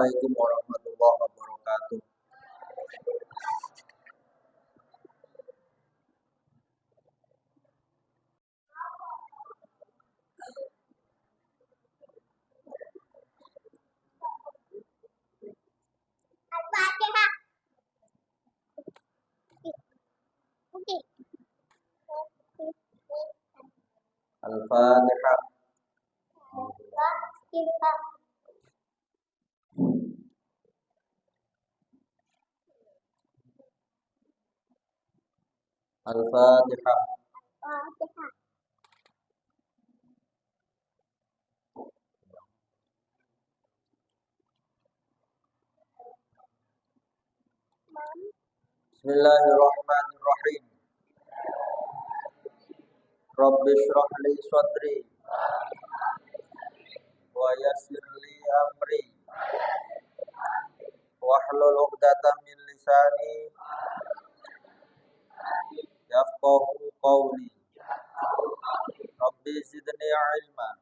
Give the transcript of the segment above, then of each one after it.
Assalamualaikum warahmatullahi wabarakatuh. Al-Fatihah. Al-Fatihah. Bismillahirrahmanirrahim. Rabbi shrah li sadri wa yassir li amri wahlul 'uqdatam min lisani yafqahu qawli. Rabbi zidni ilma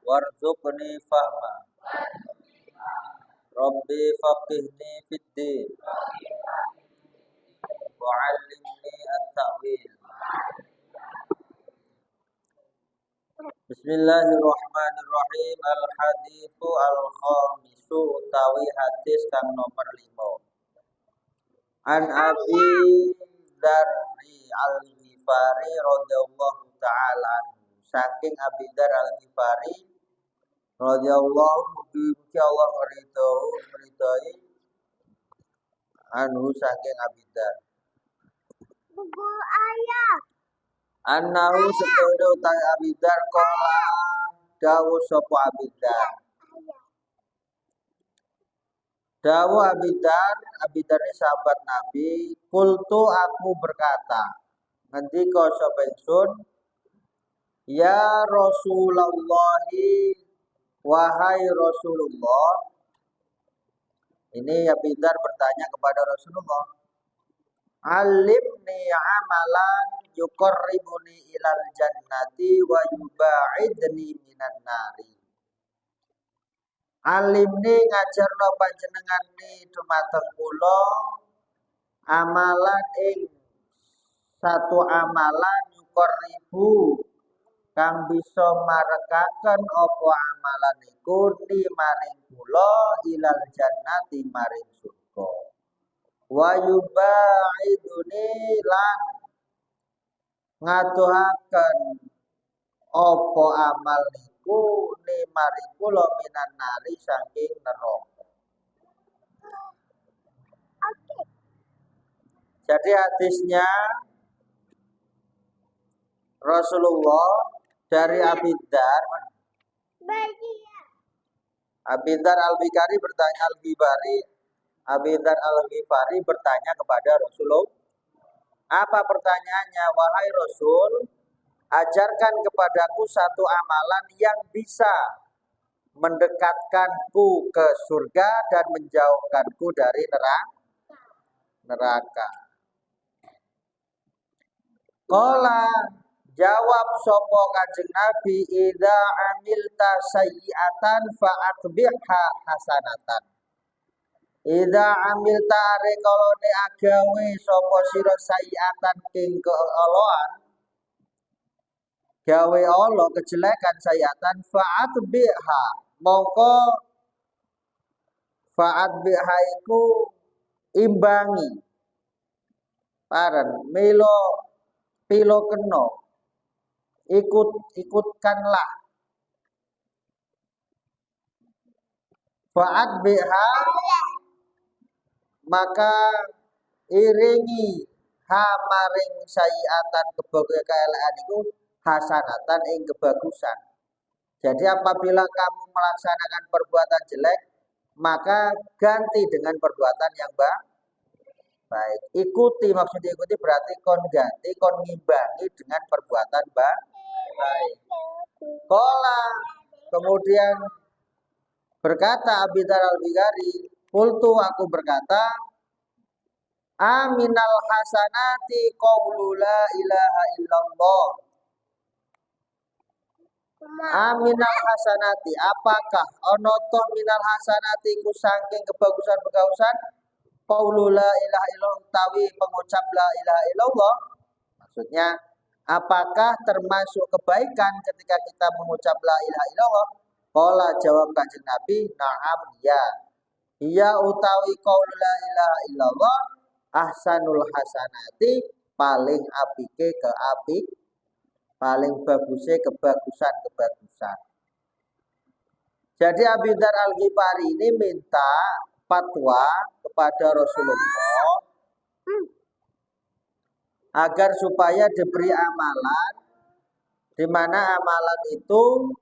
warzuqni fahma. Rabbi faqihni fid din wa 'allimni at-ta'wil. Bismillahirrahmanirrahim. Al-haditsu al-khamisu utawi hadis kang nomor 5. An Abi Dzarri Al-Ghifari radhiyallahu ta'ala anhu. Saking Abi Dzar Al-Ghifari radhiyallahu mugi Allah meridhai anhu saking Abi Dzar. Buku ayah. Annahu setuju utawi Abi Dzar qala dawuh sapa Abi Dzar. Dawuh Abi Dzar ini sahabat Nabi, kultu aku berkata, ngendika sapa ingsun, ya Rasulullah, wahai Rasulullah. Ini Abi Dzar bertanya kepada Rasulullah, alimni amalan yuqarribuni ilal jannati wa yubaidni minan nari. Alimni ngajarno panjenengani dumateng kula amalan ing satu amalan yuqarribu kang bisa marekaken apa amalan iku ni maring kula ilal jannati maring surga. Wa yubaiduni lan ngadohaken apa amal niku ni maring kula minan nari saking neraka. Jadi hadisnya Rasulullah dari Abi Dzar. Abi Dzar Al-Ghifari bertanya Abi Dzar Al-Ghifari bertanya kepada Rasulullah. Apa pertanyaannya? Wahai Rasul, ajarkan kepadaku satu amalan yang bisa mendekatkanku ke surga dan menjauhkanku dari neraka. Qala jawab sapa Kanjeng Nabi, idza amilta sayyi'atan fa'atbi'ha hasanatan. Idza amilta are kalone agawe sapa sira sayyi'atan king keoloan, gawe Allah kejelekan sayyi'atan fa'atbi'ha, mongko fa'atbi'ha iku imbangi paren pilo kena ikutkanlah fa'atbi'ha maka iringi ha maring sayyi'atan keelekan itu hasanatan ing kebagusan. Jadi apabila kamu melaksanakan perbuatan jelek, maka ganti dengan perbuatan yang baik. Ikuti, maksudnya ikuti berarti kon ganti, kon ngimbangi dengan perbuatan baik. Qala kemudian berkata Abi Dzar Al-Ghifari, qultu aku berkata, aminal hasanati qaulu la ilaha illallah. Aminal hasanati, apakah ono to minal hasanati ku saking kebagusan-bagusan qaulu la ilaha illallah tawi pengucap la ilaha illallah. Maksudnya apakah termasuk kebaikan ketika kita mengucap la ilaha illallah? Qala jawab Kanjeng Nabi, na'am ya. Iya utawi qaulu la ilaha illallah ahsanul hasanati paling apike ke apik, paling bagusnya kebagusan-kebagusan. Jadi Abi Dzar Al-Ghifari ini minta fatwa kepada Rasulullah agar supaya diberi amalan di mana amalan itu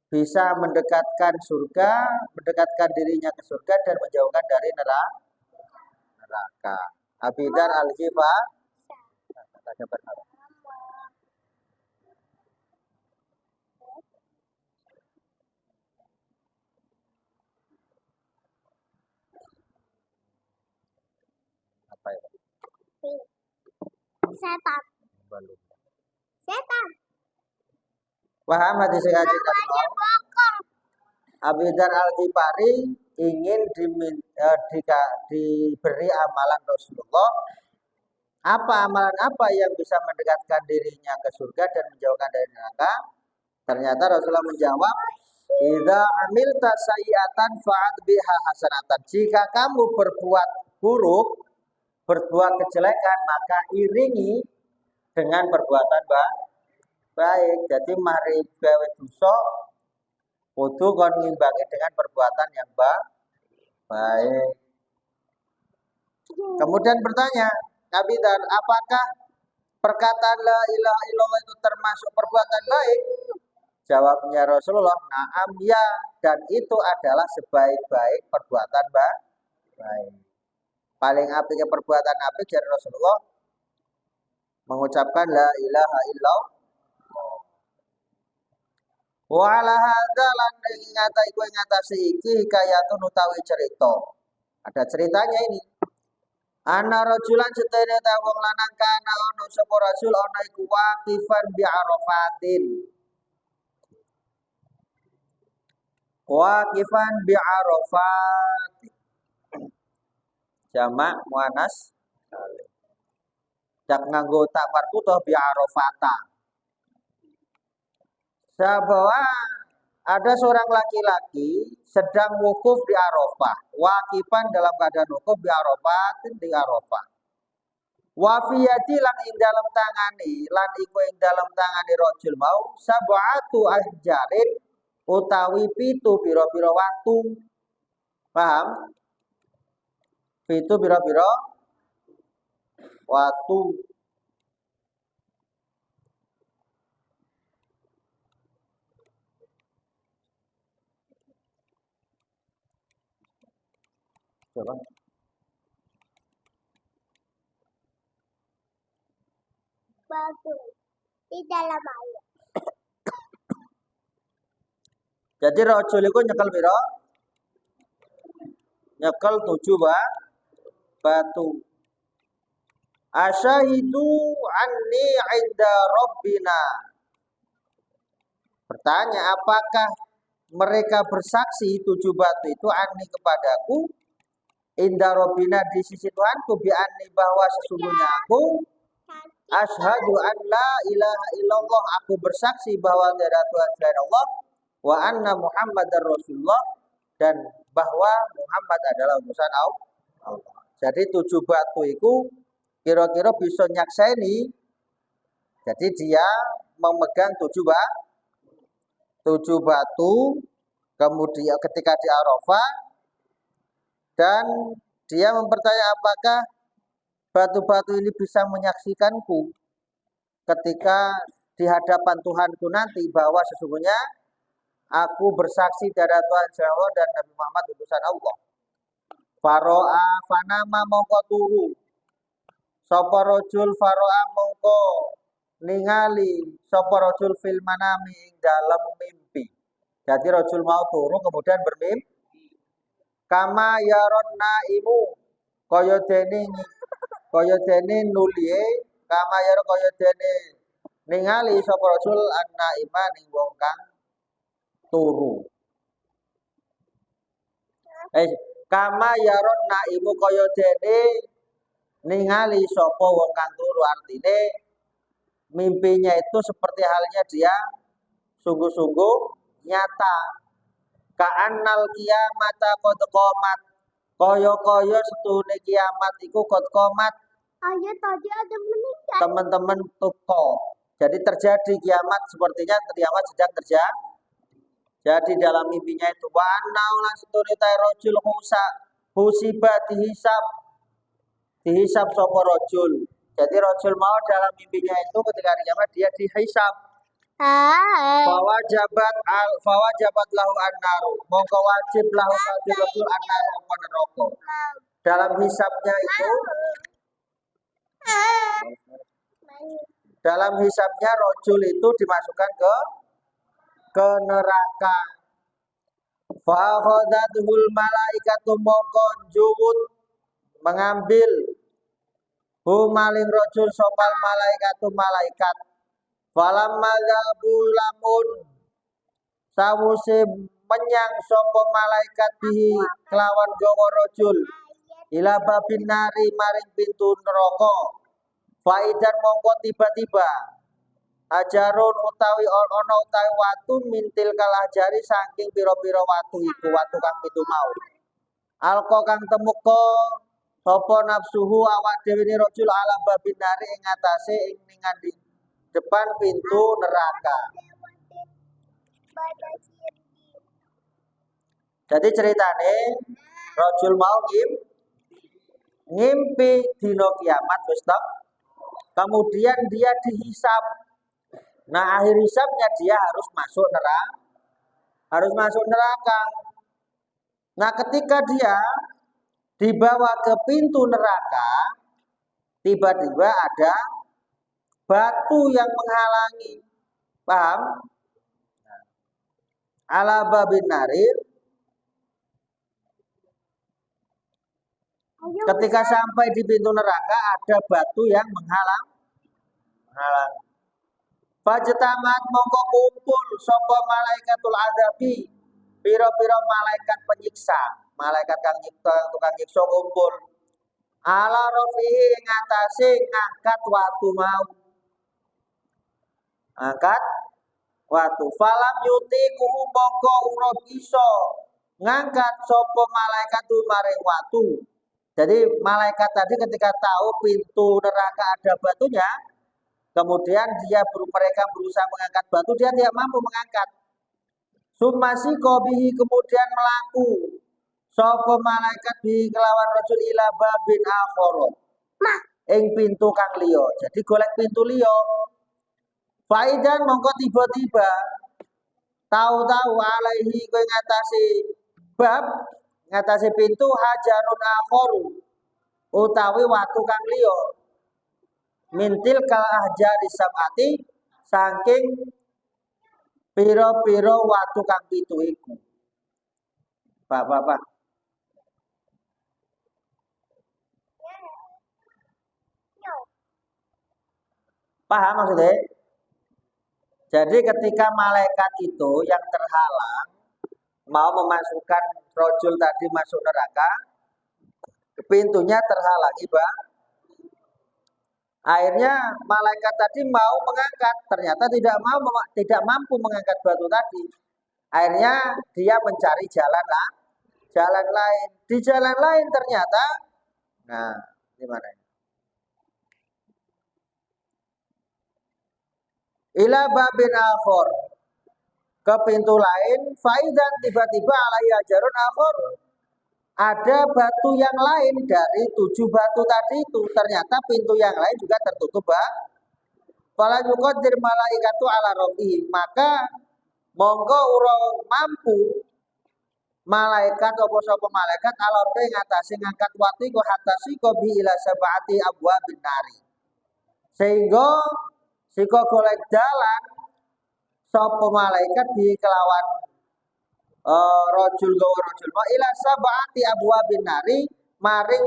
bisa mendekatkan surga, mendekatkan dirinya ke surga dan menjauhkan dari neraka. Abi Dzar Al-Ghifari apa ya? Setan. Belum. Setan. Paham hadis kaji Namanya bokong. Abi Dzar Al-Ghifari ingin diberi amalan Rasulullah. Apa amalan apa yang bisa mendekatkan dirinya ke surga dan menjauhkan dari neraka? Ternyata Rasulullah menjawab, "Idza amilta sayyi'atan fa'atbiha hasanatan." Jika kamu berbuat buruk, berbuat kejelekan, maka iringi dengan perbuatan baik. Jadi mari gawe dosa kudu kon ngimbangi dengan perbuatan yang baik. Kemudian bertanya, Nabi dan apakah perkataan la ilaha illallah itu termasuk perbuatan baik? Jawabnya Rasulullah, na'am ya, dan itu adalah sebaik-baik perbuatan baik. Paling apiknya perbuatan apik dari Rasulullah mengucapkan la ilaha illallah. Wa ala hadza lan ingata iku ngatasi iki hikayatun utawi cerita. Ada ceritanya ini. Ana rajulan setene ta wong lanang kana ono sapa rasul ana iku waqifan bi Arafatin. Waqifan bi Arafat. Jamak muannas salim. Dak nganggo tak marbutoh bi Arafata. Bahwa ada seorang laki-laki sedang wukuf di Arafah, wakifan dalam keadaan wukuf di Arafah, di Arafah. Wafiyati lan ing dalam tangani, lan iku ing dalam tangani rojul mau sab'atu ahjarin utawi pitu pira-pira watu. Paham? Pitu pira-pira watu. Coba. Bagus. Di dalam air. Jadi rojul iku nyekel pira? Nyekel 7 batu. Asyahidu anni inda rabbina. Bertanya, apakah mereka bersaksi 7 batu itu anni kepadaku inda rabbina di sisi Tuhanku bi anni bahwa sesungguhnya aku asyhadu an la ilaha illallah, aku bersaksi bahwa tiada Tuhan selain Allah, wa anna Muhammadar Rasulullah, dan bahwa Muhammad adalah utusan Allah. Jadi 7 batu itu kira-kira bisa nyakseni. Jadi dia memegang 7 batu, kemudian ketika di Arafah, dan dia mempertanya apakah batu-batu ini bisa menyaksikanku ketika di hadapan Tuhanku nanti bahwa sesungguhnya aku bersaksi tiada Tuhan selain Allah dan Nabi Muhammad utusan Allah. Faro'a fanama mongko turu. Sapa rajul faro'a mongko ningali sapa rajul fil manami ing dalam mimpi. Jadi rajul mau turu kemudian bermimpi. Kama yaron naimu kaya dene nulie, kama yaro kaya dene ningali sapa rajul an-naima ning wong kang turu. Kama yaron naimu kaya dene ningali sapa wong kang turu, artine mimpinya itu seperti halnya dia sungguh-sungguh nyata. Ka'annal qiyamata qad qomat, kaya-kaya setune kiamat iku qad qomat. Ayah tadi ada meninggal. Teman-teman tuko. Jadi terjadi kiamat, sepertinya kiamat sedang terjadi. Jadi dalam mimpinya itu wa anna setune ta rajul husiba dihisab sapa rajul. Jadi rajul mau dalam mimpinya itu ketika kiamat dia dihisab. Fawajabat lahu an-naru, mongko wajib lahu rajul an-naru neraka. Dalam hisabnya itu rajul itu dimasukkan ke neraka. Fa khadatul malaikatu mongko njubut mengambil maling rajul sopal malaikatu malaikat. Falamma lamun sawuse menyang sapa malaikat bihi kelawan gawa rajul ila babin nari maring pintu neraka. Faidan mongko tiba-tiba ajarun utawi ana utawi watu mintil kalah jari saking pira-pira watu iku, watu kang pitu mau. Alqa kang temuka sapa nafsuhu awak dhewe ni rajul ala babin nari ing atase ing ngandi depan pintu neraka. Jadi ceritane rajul mau ngimpi dina kiamat wis tok. Kemudian dia dihisab. Nah, akhir hisabnya dia harus masuk neraka. Nah, ketika dia dibawa ke pintu neraka, tiba-tiba ada batu yang menghalangi. Paham? Ala babin narir. Ketika sampai di pintu neraka ada batu yang menghalang. Fajtamat mongko kumpul sapa malaikatul adabi, pira-pira malaikat penyiksa, malaikat kang nyiksa tukang nyiksa kumpul. Ala rafihi ngatasi ngangkat watu mau. Angkat watu falam yutiku mongko ora bisa ngangkat sapa malaikat maring watu. Jadi malaikat tadi ketika tahu pintu neraka ada batunya, kemudian mereka berusaha mengangkat batu, dia tidak mampu mengangkat. Sumasi kobihi kemudian melaku sapa malaikat di kelawan rajul ila babin akhara. Ing pintu kang liya. Jadi golek pintu liya. Faidan mongko tiba-tiba tahu-tahu alaihi kowe ngatasi pintu hajarun akharu utawi watu kang liya. Mintil kal ahjari sab'ati saking pira-pira watu kang pitu iku. Pak. Paham maksudnya? Jadi ketika malaikat itu yang terhalang mau memasukkan rajul tadi masuk neraka, pintunya terhalangi, Pak. Akhirnya malaikat tadi mau mengangkat, ternyata tidak mampu mengangkat batu tadi. Akhirnya dia mencari jalan lain. Di jalan lain ternyata, nah, di mana ini? Ila babin akhor, ke pintu lain, faidan tiba-tiba alaiya jarun akhor. Ada batu yang lain dari 7 batu tadi itu, ternyata pintu yang lain juga tertutup, Pak. Fala yuqaddir malaikatu ala rabbih, maka monggo ora mampu malaikat apa sapa malaikat ala rabbih ngatasi ngangkat watu iku hatta siko bi ila sab'ati abwabin nari. Sehingga siko golek dalan sapa malaikat di kelawan rajul ma ila sab'ati abwabin nari maring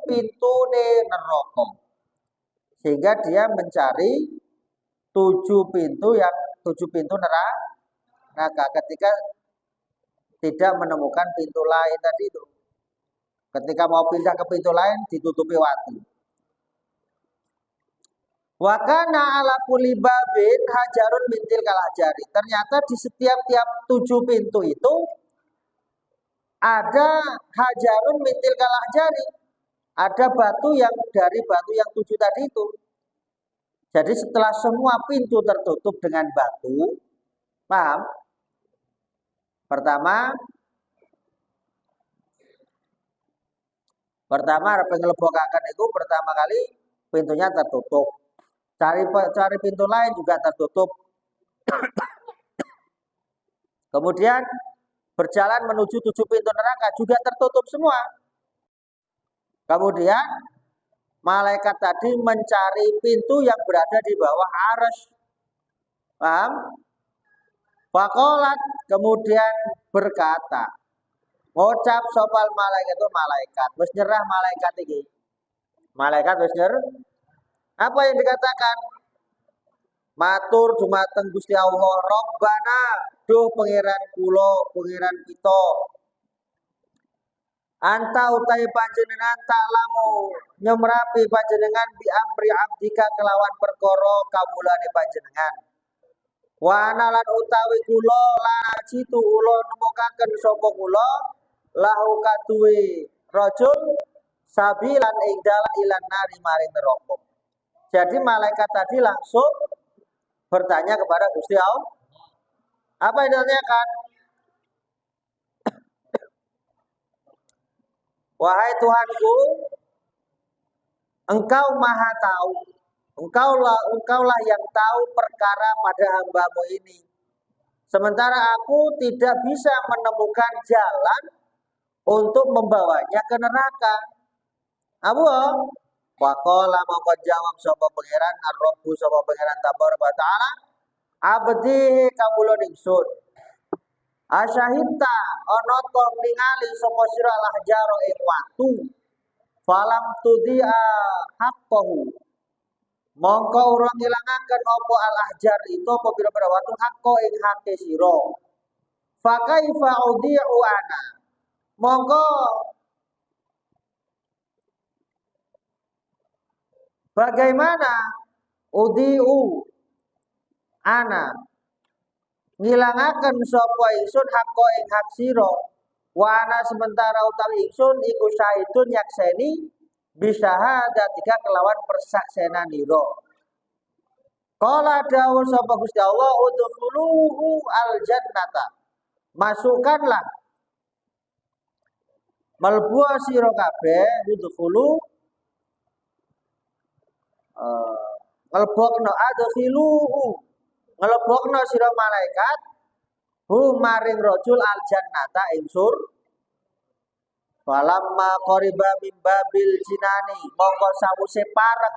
pintune neraka. Sehingga dia mencari tujuh pintu neraka ketika tidak menemukan pintu lain tadi itu. Ketika mau pindah ke pintu lain ditutupi watu. Wa kana ala kulli babin hajarun min tilkal hajari. Ternyata di setiap tujuh pintu itu ada hajarun min tilkal hajari. Ada batu yang dari batu yang tujuh tadi itu. Jadi setelah semua pintu tertutup dengan batu, paham? Pertama pengelebokakan itu pertama kali pintunya tertutup. Cari pintu lain juga tertutup. Kemudian berjalan menuju tujuh pintu neraka juga tertutup semua. Kemudian malaikat tadi mencari pintu yang berada di bawah arsy. Paham? Faqalat kemudian berkata, ngucap sopal malaikat itu malaikat. Wis nyerah malaikat ini. Malaikat wis nyerah. Apa yang dikatakan? Matur dumateng Gusti Allah, Rabbana, duh pangeran kula, pangeran kita. Anta utai panjenengan ta'lamu nyemrapi panjenengan bi amri abdika kelawan perkara kawulane panjenengan. Wa ana lan utawi kula lan jitu kula nemokaken sapa kula lahu kaduwe rajul sabilan ing dalan ilan nari maring neraka. Jadi malaikat tadi langsung bertanya kepada Gusti Allah. Apa yang ditanyakan? Wahai Tuhanku, Engkau maha tahu. Engkaulah yang tahu perkara pada hamba-Mu ini. Sementara aku tidak bisa menemukan jalan untuk membawanya ke neraka. Abu, Waqala mongko jawab sapa pangeran Ar-Rabbu sapa pangeran Tabaraka Ta'ala, abdi kawula ingsun. Asyahita ana to ningali sapa sira lahjaro ing watu. Falam tudia haqqahu. Mongko ora ngilangaken apa al-ahjar itu apa pira-pira watu hakko ing hake sira. Fa kaifa udi'u ana. Mongko bagaimana udi'u ana ngilangaken sapa ingsun hakko ing hak sira. Wa ana sementara utawi ingsun iku syahidun nyakseni bisyahadatika kelawan persaksenanira. Qala dawuh sapa Gusti Allah udkhuluhu aljannata. Masukkanlah mlebu sira kabeh udkhulu ngelbokno adkhiluhu ngelbokno sira malaikat hu maring rajul aljannata ing sur. Falamma qariba min babil jinani mongko sawise parek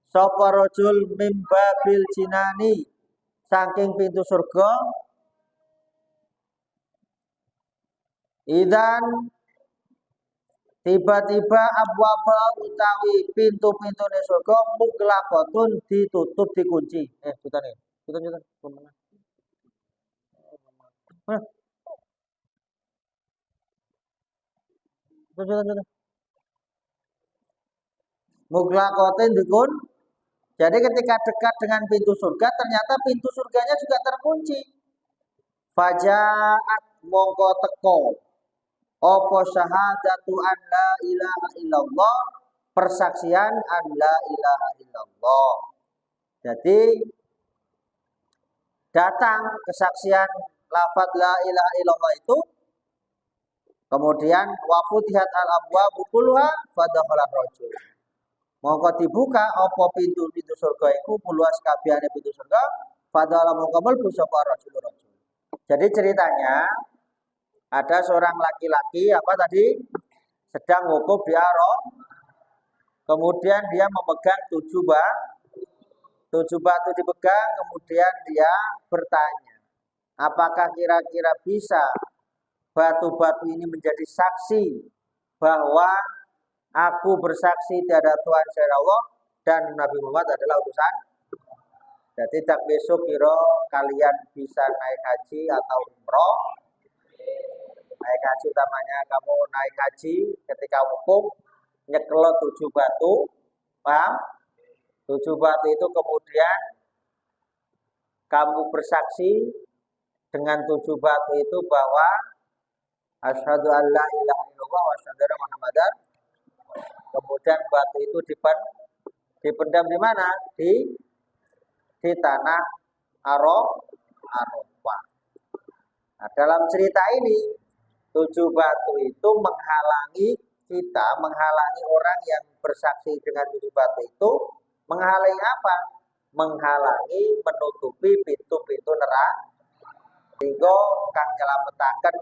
sapa rajul min babil jinani saking pintu surga idan tiba-tiba abwaba utawi pintu-pintune surga muglaqatun ditutup dikunci. Putane. Muglaqatin dikun. Jadi ketika dekat dengan pintu surga ternyata pintu surganya juga terkunci. Fajaat mongko teko apa syahadatu an la ilaha illallah, persaksian an la ilaha illallah. Jadi datang kesaksian lafaz la ilaha illallah itu, kemudian wa futihat al abwabu kulluha fadakhala rajul. Mongko dibuka apa pintu-pintu surga iku puluhan kabehane pintu surga fadakhala mongko mlebu sapa rajul. Jadi ceritanya ada seorang laki-laki sedang wukuf di Arafah. Kemudian dia memegang tujuh batu dipegang, kemudian dia bertanya, apakah kira-kira bisa batu-batu ini menjadi saksi bahwa aku bersaksi tiada Tuhan selain Allah dan Nabi Muhammad adalah utusan Jadi tak besok kira kalian bisa naik haji atau umroh. Naik haji utamanya kamu naik haji ketika wukuf nyekel 7 batu, paham? 7 batu itu kemudian kamu bersaksi dengan 7 batu itu bahwa asyhadu an la ilaha illallah wa asyhadu anna muhammadar. Kemudian batu itu dipendam di mana? Di tanah Arafah. Nah, dalam cerita ini 7 batu itu menghalangi orang yang bersaksi dengan 7 batu itu, menghalangi apa? Menghalangi menutupi pintu-pintu neraka. Sehingga kang nyelametaken